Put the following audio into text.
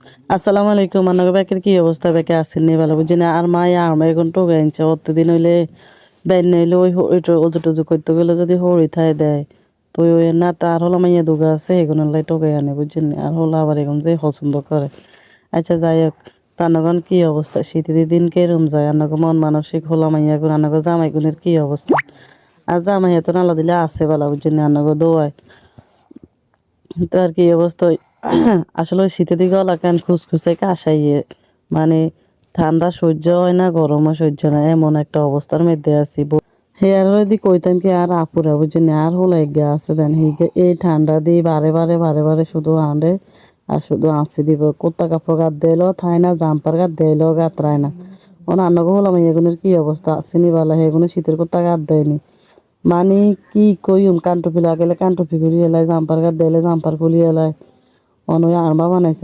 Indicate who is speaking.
Speaker 1: আসসালামু আলাইকুম আন্নাগো বেকের কি অবস্থা বেকে আসেন নি ভালো বুঝি না আর মাই আর মা এখন টোকে আনছে অতদিন হইলে বেন নইলে ওইটা ওজু টুজু করতে গেলে যদি হরি থাই দেয় তো ওই না তার হলো মাইয়া দুগা আছে এগুলো লাই টোকে আনে বুঝছেন আর হলো আবার এখন যে পছন্দ করে আচ্ছা যাই হোক তানগন কি অবস্থা শীতের দিন কেরম যায় আন্নাগো মন মানসিক হলো মাইয়া গুণ আন্নাগো জামাই গুণের কি অবস্থা আর জামাই তো নালা দিলে আছে ভালো বুঝছেন আন্নাগো দোয়ায় তো আর কি অবস্থা আসলে ওই শীতের দিকে লাগান খুসখুসে কাশাইয়ে মানে ঠান্ডা সহ্য হয় না গরমও সহ্য না এমন একটা অবস্থার মধ্যে আছি হে আর যদি কইতাম কি আর আপুরা বুঝছেন আর হলো এক গা আছে দেন এই ঠান্ডা দিয়ে বারে বারে শুধু আনলে আর শুধু আঁচি দিব কুত্তা কাপড় গাত দিল থাই না জাম্পার গাত দিল গাত রায় না অন্যগো হলাম এগুলোর কি অবস্থা চিনি বালা এগুলো শীতের কুত্তা গাত দেয়নি মানে কি কইম কানটুপি লাগাইলে কানটুপি করি এলাই জাম্পার গাত দিলে জাম্পার খুলি এলাই অনয় আরমা বানাইছে